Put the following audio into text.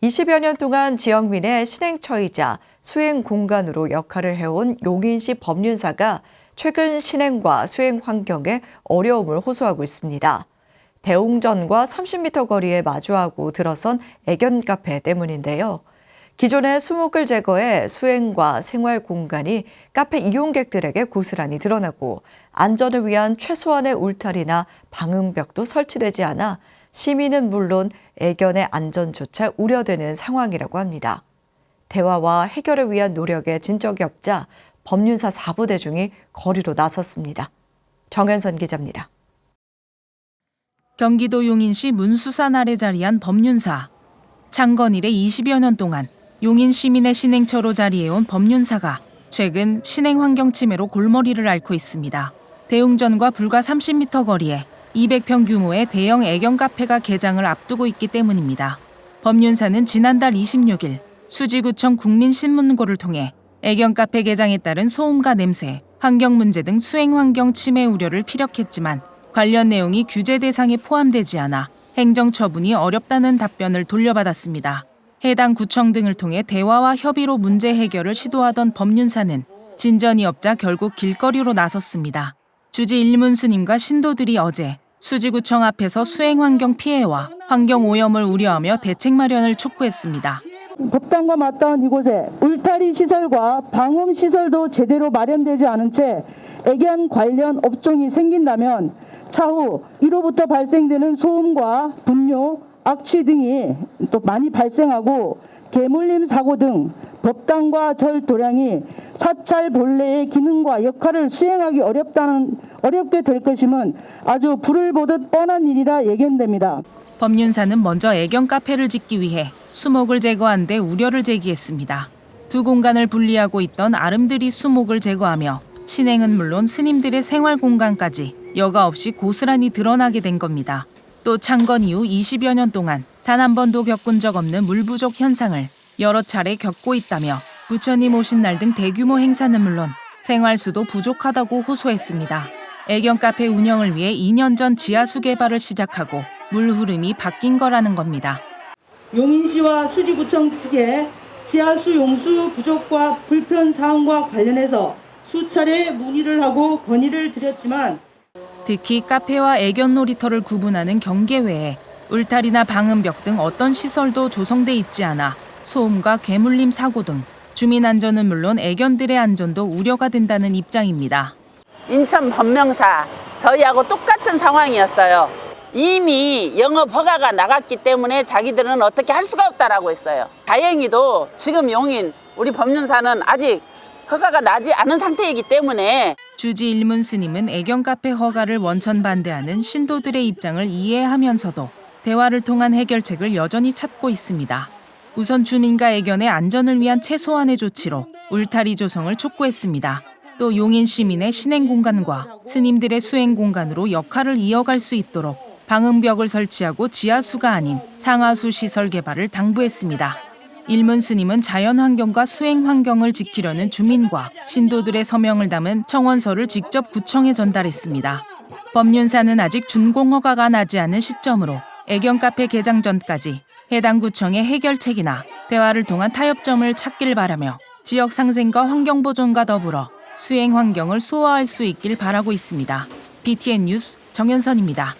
20여 년 동안 지역민의 신행처이자 수행 공간으로 역할을 해온 용인시 법륜사가 최근 신행과 수행 환경에 어려움을 호소하고 있습니다. 대웅전과 30m 거리에 마주하고 들어선 애견 카페 때문인데요. 기존의 수목을 제거해 수행과 생활 공간이 카페 이용객들에게 고스란히 드러나고 안전을 위한 최소한의 울타리나 방음벽도 설치되지 않아 시민은 물론 애견의 안전조차 우려되는 상황이라고 합니다. 대화와 해결을 위한 노력에 진척이 없자 법륜사 4부 대중이 거리로 나섰습니다. 정현선 기자입니다. 경기도 용인시 문수산 아래 자리한 법륜사. 창건 이래 20여 년 동안 용인 시민의 신행처로 자리해온 법륜사가 최근 신행 환경 침해로 골머리를 앓고 있습니다. 대웅전과 불과 30m 거리에 200평 규모의 대형 애견 카페가 개장을 앞두고 있기 때문입니다. 법륜사는 지난달 26일 수지구청 국민신문고를 통해 애견 카페 개장에 따른 소음과 냄새, 환경 문제 등 수행 환경 침해 우려를 피력했지만 관련 내용이 규제 대상에 포함되지 않아 행정 처분이 어렵다는 답변을 돌려받았습니다. 해당 구청 등을 통해 대화와 협의로 문제 해결을 시도하던 법륜사는 진전이 없자 결국 길거리로 나섰습니다. 주지 일문 스님과 신도들이 어제 수지구청 앞에서 수행 환경 피해와 환경 오염을 우려하며 대책 마련을 촉구했습니다. 법당과 맞닿은 이곳에 울타리 시설과 방음 시설도 제대로 마련되지 않은 채 애견 관련 업종이 생긴다면 차후 이로부터 발생되는 소음과 분뇨, 악취 등이 또 많이 발생하고 개물림 사고 등 법당과 절 도량이 사찰 본래의 기능과 역할을 수행하기 어렵게 될 것임은 아주 불을 보듯 뻔한 일이라 예견됩니다. 법륜사는 먼저 애견 카페를 짓기 위해 수목을 제거한 데 우려를 제기했습니다. 두 공간을 분리하고 있던 아름드리 수목을 제거하며 신행은 물론 스님들의 생활 공간까지 여과 없이 고스란히 드러나게 된 겁니다. 또 창건 이후 20여 년 동안 단 한 번도 겪은 적 없는 물 부족 현상을 여러 차례 겪고 있다며 부처님 오신 날 등 대규모 행사는 물론 생활수도 부족하다고 호소했습니다. 애견 카페 운영을 위해 2년 전 지하수 개발을 시작하고 물 흐름이 바뀐 거라는 겁니다. 용인시와 수지구청 측에 지하수 용수 부족과 불편 사항과 관련해서 수차례 문의를 하고 건의를 드렸지만 특히 카페와 애견 놀이터를 구분하는 경계 외에 울타리나 방음벽 등 어떤 시설도 조성돼 있지 않아 소음과 개물림 사고 등 주민 안전은 물론 애견들의 안전도 우려가 된다는 입장입니다. 인천 법명사 저희하고 똑같은 상황이었어요. 이미 영업 허가가 나갔기 때문에 자기들은 어떻게 할 수가 없다라고 했어요. 다행히도 지금 용인 우리 법륜사는 아직 허가가 나지 않은 상태이기 때문에 주지 일문 스님은 애견 카페 허가를 원천 반대하는 신도들의 입장을 이해하면서도 대화를 통한 해결책을 여전히 찾고 있습니다. 우선 주민과 애견의 안전을 위한 최소한의 조치로 울타리 조성을 촉구했습니다. 또 용인 시민의 신행 공간과 스님들의 수행 공간으로 역할을 이어갈 수 있도록 방음벽을 설치하고 지하수가 아닌 상하수 시설 개발을 당부했습니다. 일문 스님은 자연환경과 수행 환경을 지키려는 주민과 신도들의 서명을 담은 청원서를 직접 구청에 전달했습니다. 법륜사는 아직 준공허가가 나지 않은 시점으로 애견 카페 개장 전까지 해당 구청의 해결책이나 대화를 통한 타협점을 찾길 바라며 지역 상생과 환경 보존과 더불어 수행 환경을 수호할 수 있길 바라고 있습니다. BTN 뉴스 정현선입니다.